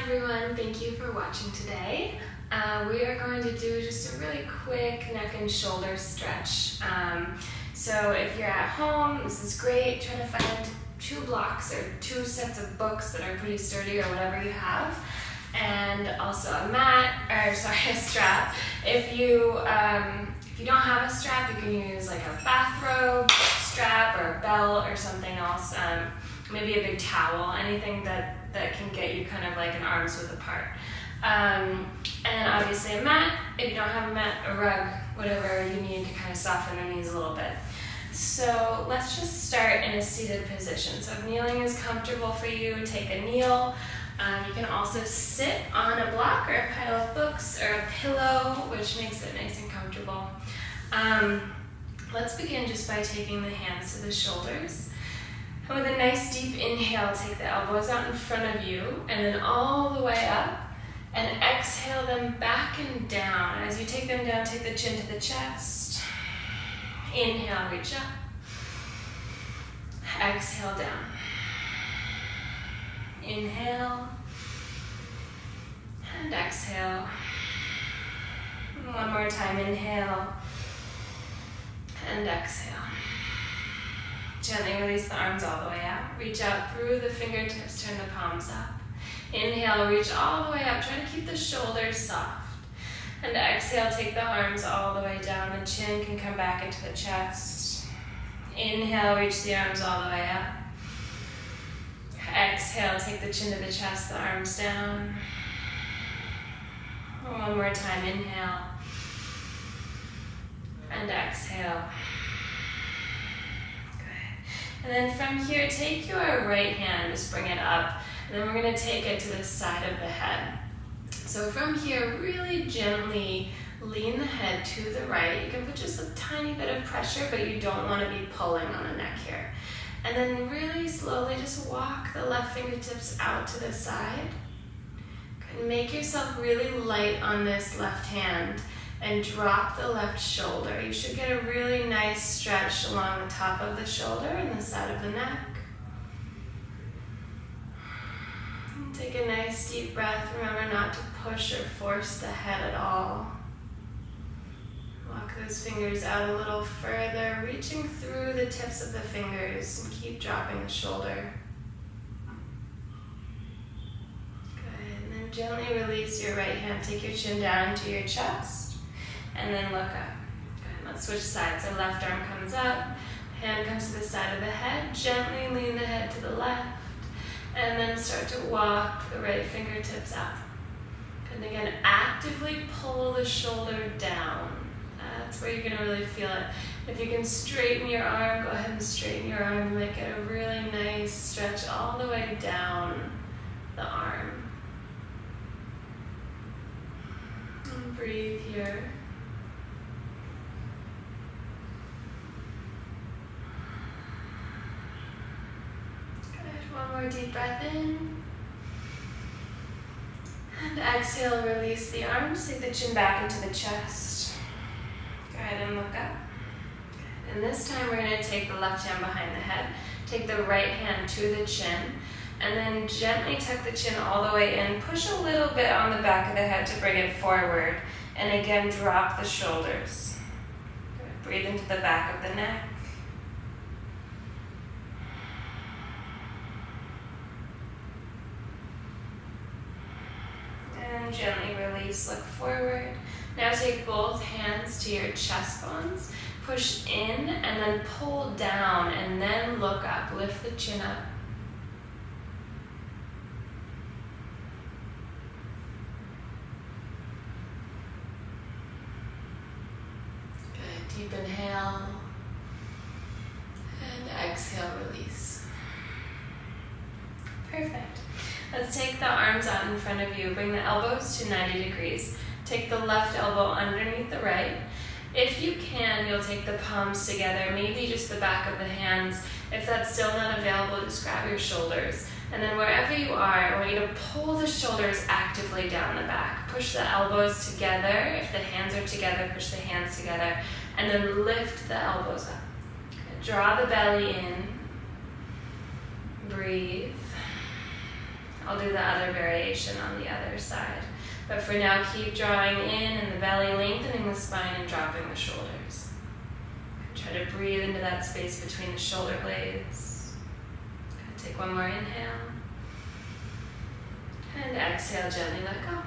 everyone, thank you for watching today. We are going to do just a really quick neck and shoulder stretch. So if you're at home, this is great. Try to find 2 blocks or 2 sets of books that are pretty sturdy or whatever you have. And also a strap. If you don't have a strap, you can use like a bathrobe strap or a belt or something else. Maybe a big towel, anything that can get you kind of like an arm's width apart. And then obviously a mat. If you don't have a mat, a rug, whatever you need to kind of soften the knees a little bit. So let's just start in a seated position. So if kneeling is comfortable for you, take a kneel. You can also sit on a block or a pile of books or a pillow, which makes it nice and comfortable. Let's begin just by taking the hands to the shoulders. And with a nice deep inhale, take the elbows out in front of you and then all the way up. And exhale them back and down. As you take them down, take the chin to the chest. Inhale, reach up. Exhale down. Inhale. And exhale. One more time, inhale. And exhale. Gently release the arms all the way out. Reach out through the fingertips, turn the palms up. Inhale, reach all the way up. Try to keep the shoulders soft. And exhale, take the arms all the way down. The chin can come back into the chest. Inhale, reach the arms all the way up. Exhale, take the chin to the chest, the arms down. One more time, inhale. And exhale. And then from here, take your right hand, just bring it up, and then we're going to take it to the side of the head. So from here, really gently lean the head to the right. You can put just a tiny bit of pressure, but you don't want to be pulling on the neck here. And then really slowly just walk the left fingertips out to the side. Make yourself really light on this left hand. And drop the left shoulder. You should get a really nice stretch along the top of the shoulder and the side of the neck. And take a nice deep breath. Remember not to push or force the head at all. Walk those fingers out a little further, reaching through the tips of the fingers and keep dropping the shoulder. Good. And then gently release your right hand. Take your chin down to your chest. And then look up. Good. Let's switch sides. So left arm comes up, hand comes to the side of the head. Gently lean the head to the left, and then start to walk the right fingertips up. And again, actively pull the shoulder down. That's where you're going to really feel it. If you can straighten your arm, go ahead and straighten your arm. You might get a really nice stretch all the way down the arm. And breathe here. One more deep breath in. And exhale, release the arms. Take the chin back into the chest. Go ahead and look up. And this time we're going to take the left hand behind the head. Take the right hand to the chin. And then gently tuck the chin all the way in. Push a little bit on the back of the head to bring it forward. And again, drop the shoulders. Breathe into the back of the neck. And gently release, look forward. Now take both hands to your chest bones. Push in and then pull down and then look up. Lift the chin up. Good. Deep inhale. And exhale, release. Perfect. Let's take the arms out in front of you. Bring the elbows to 90 degrees. Take the left elbow underneath the right. If you can, you'll take the palms together, maybe just the back of the hands. If that's still not available, just grab your shoulders. And then wherever you are, I want you to pull the shoulders actively down the back. Push the elbows together. If the hands are together, push the hands together. And then lift the elbows up. Draw the belly in. Breathe. I'll do the other variation on the other side. But for now, keep drawing in and the belly, lengthening the spine and dropping the shoulders. Try to breathe into that space between the shoulder blades. Take one more inhale. And exhale, gently let go.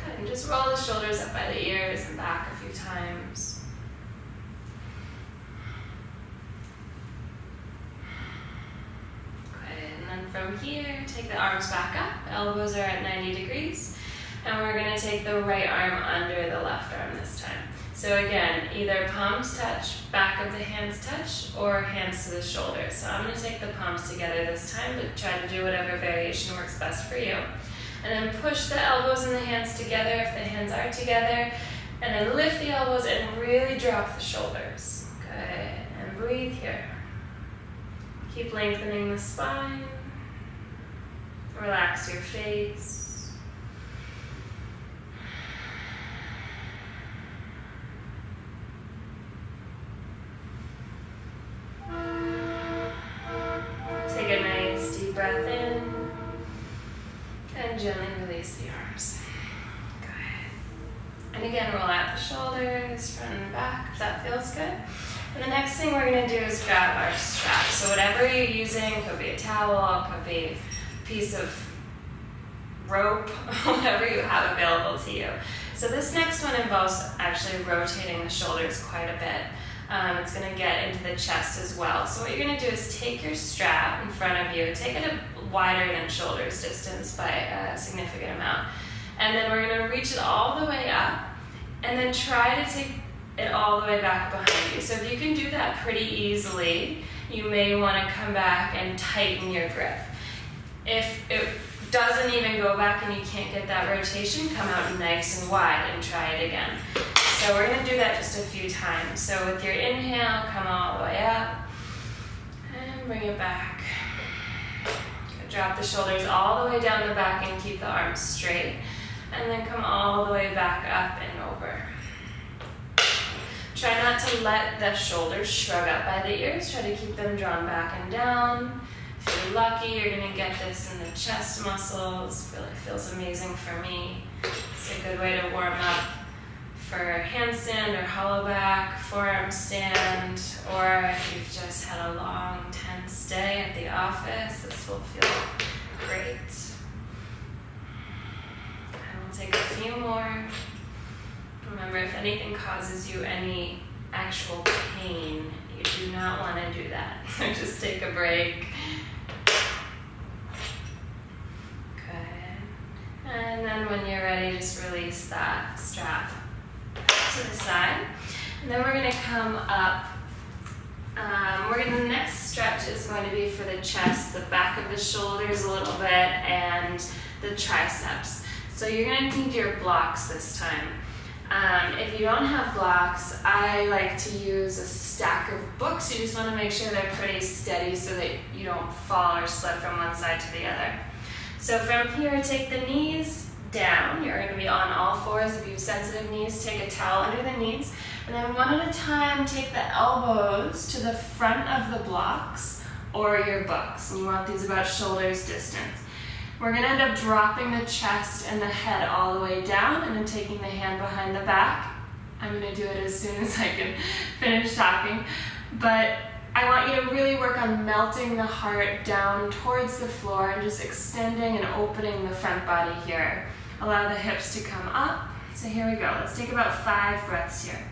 Good, and just roll the shoulders up by the ears and back a few times. And from here, take the arms back up. Elbows are at 90 degrees. And we're going to take the right arm under the left arm this time. So again, either palms touch, back of the hands touch, or hands to the shoulders. So I'm going to take the palms together this time, but try to do whatever variation works best for you. And then push the elbows and the hands together if the hands are together. And then lift the elbows and really drop the shoulders. Good. And breathe here. Keep lengthening the spine. Relax your face. Take a nice deep breath in and gently release the arms. Good. And again, roll out the shoulders, front and back, if that feels good. And the next thing we're going to do is grab our strap. So whatever you're using, could be a towel, could be a piece of rope, whatever you have available to you. So this next one involves actually rotating the shoulders quite a bit. It's going to get into the chest as well. So what you're going to do is take your strap in front of you, take it a wider than shoulders distance by a significant amount, and then we're going to reach it all the way up, and then try to take it all the way back behind you. So if you can do that pretty easily, you may want to come back and tighten your grip. If it doesn't even go back and you can't get that rotation, come out nice and wide and try it again. So we're going to do that just a few times. So with your inhale, come all the way up and bring it back. Drop the shoulders all the way down the back and keep the arms straight. And then come all the way back up and over. Try not to let the shoulders shrug up by the ears. Try to keep them drawn back and down. If you're lucky, you're going to get this in the chest muscles. Really feels amazing for me. It's a good way to warm up for handstand or hollow back, forearm stand, or if you've just had a long, tense day at the office, this will feel great. And we'll take a few more. Remember, if anything causes you any actual pain, you do not want to do that. So just take a break. Good. And then when you're ready, just release that strap to the side. And then we're going to come up. The next stretch is going to be for the chest, the back of the shoulders a little bit, and the triceps. So you're going to need your blocks this time. If you don't have blocks, I like to use a stack of books. You just want to make sure they're pretty steady so that you don't fall or slip from one side to the other. So from here, take the knees down. You're going to be on all fours. If you have sensitive knees, take a towel under the knees. And then one at a time, take the elbows to the front of the blocks or your books. And you want these about shoulders distance. We're going to end up dropping the chest and the head all the way down and then taking the hand behind the back. I'm going to do it as soon as I can finish talking. But I want you to really work on melting the heart down towards the floor and just extending and opening the front body here. Allow the hips to come up. So here we go. Let's take about 5 breaths here.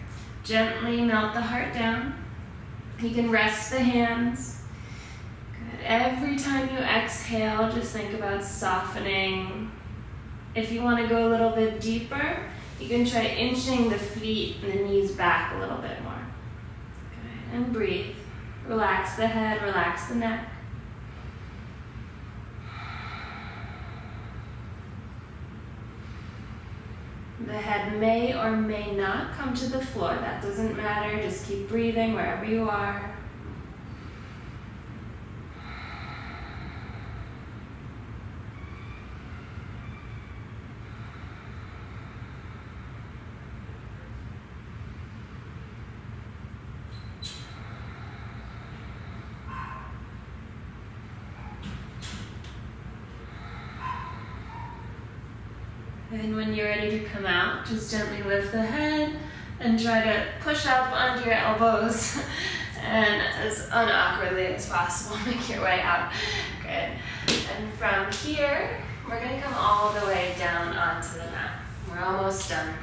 Gently melt the heart down. You can rest the hands. Good. Every time you exhale, just think about softening. If you want to go a little bit deeper, you can try inching the feet and the knees back a little bit more. Good. And breathe. Relax the head, relax the neck. The head may or may not come to the floor. That doesn't matter. Just keep breathing wherever you are. And when you're ready to come out, just gently lift the head and try to push up onto your elbows and as unawkwardly as possible, make your way out. Good. And from here, we're going to come all the way down onto the mat. We're almost done.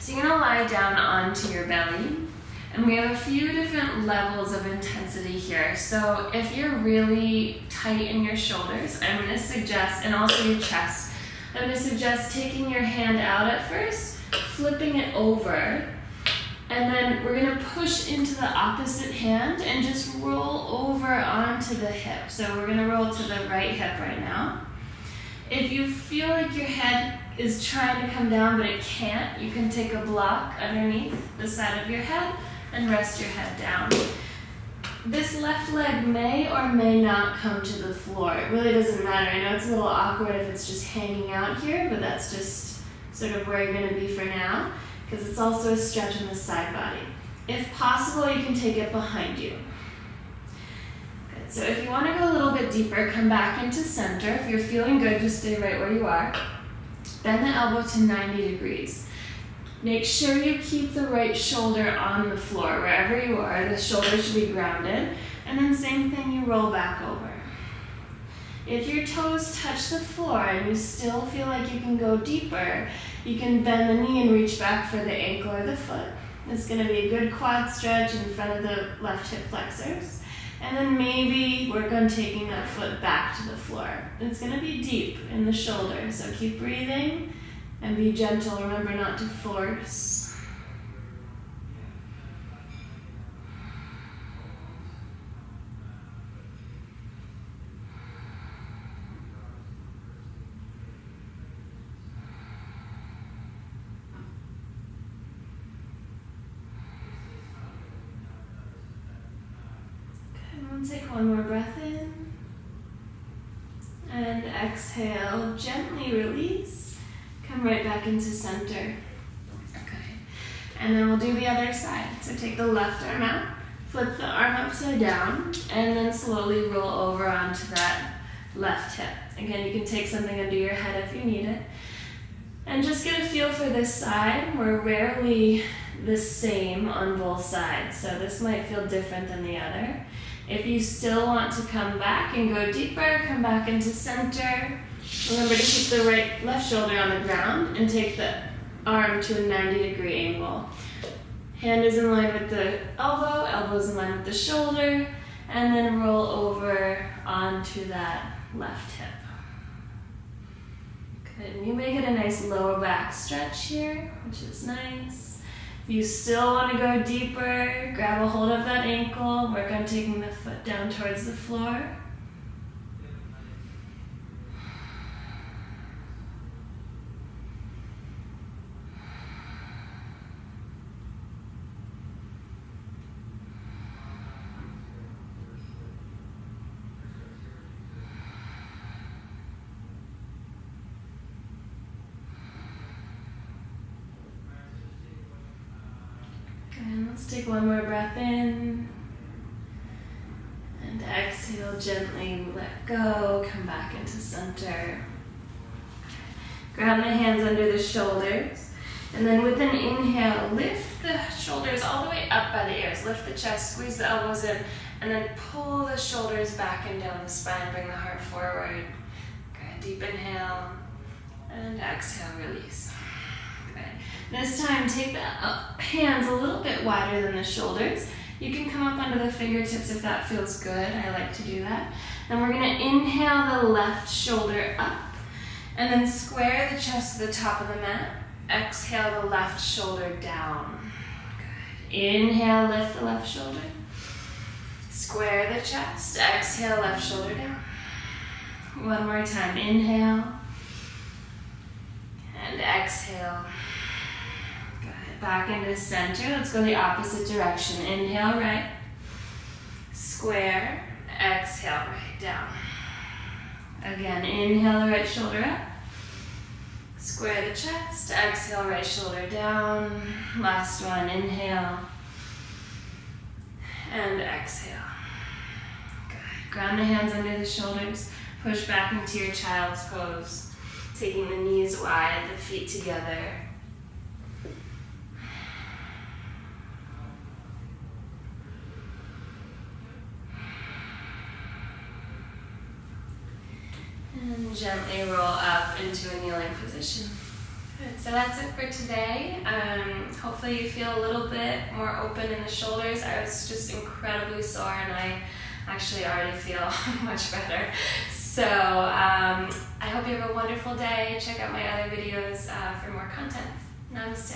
So you're going to lie down onto your belly. And we have a few different levels of intensity here. So if you're really tight in your shoulders, I'm going to suggest, and also your chest, I'm going to suggest taking your hand out at first, flipping it over, and then we're going to push into the opposite hand and just roll over onto the hip. So we're going to roll to the right hip right now. If you feel like your head is trying to come down but it can't, you can take a block underneath the side of your head and rest your head down. This left leg may or may not come to the floor. It really doesn't matter. I know it's a little awkward if it's just hanging out here, but that's just sort of where you're going to be for now, because it's also a stretch in the side body. If possible, you can take it behind you. Good. So if you want to go a little bit deeper, come back into center. If you're feeling good, just stay right where you are. Bend the elbow to 90 degrees. Make sure you keep the right shoulder on the floor. Wherever you are, the shoulder should be grounded. And then same thing, you roll back over. If your toes touch the floor and you still feel like you can go deeper, you can bend the knee and reach back for the ankle or the foot. It's going to be a good quad stretch in front of the left hip flexors. And then maybe work on taking that foot back to the floor. It's going to be deep in the shoulder, so keep breathing. And be gentle, remember not to force. Okay, we'll take one more breath in. And exhale, gently release. Come right back into center. Okay. And then we'll do the other side. So take the left arm out, flip the arm upside down, and then slowly roll over onto that left hip. Again, you can take something under your head if you need it. And just get a feel for this side. We're rarely the same on both sides, so this might feel different than the other. If you still want to come back and go deeper, come back into center. Remember to keep the left shoulder on the ground and take the arm to a 90-degree angle. Hand is in line with the elbow, elbow is in line with the shoulder, and then roll over onto that left hip. Good, and you may get a nice lower back stretch here, which is nice. If you still want to go deeper, grab a hold of that ankle, work on taking the foot down towards the floor. And let's take one more breath in. And exhale, gently let go, come back into center. Grab the hands under the shoulders. And then with an inhale, lift the shoulders all the way up by the ears. Lift the chest, squeeze the elbows in, and then pull the shoulders back and down the spine. Bring the heart forward. Good, deep inhale. And exhale, release. This time, take the hands a little bit wider than the shoulders. You can come up under the fingertips if that feels good. I like to do that. Then we're going to inhale the left shoulder up, and then square the chest to the top of the mat. Exhale the left shoulder down. Good. Inhale, lift the left shoulder. Square the chest. Exhale, left shoulder down. One more time. Inhale. And exhale. Back into center. Let's go the opposite direction. Inhale, right. Square. Exhale, right down. Again, inhale the right shoulder up. Square the chest. Exhale, right shoulder down. Last one. Inhale. And exhale. Good. Ground the hands under the shoulders. Push back into your child's pose. Taking the knees wide, the feet together. And gently roll up into a kneeling position. Good. So that's it for today. Hopefully you feel a little bit more open in the shoulders. I was just incredibly sore and I actually already feel much better. So I hope you have a wonderful day. Check out my other videos for more content. Namaste.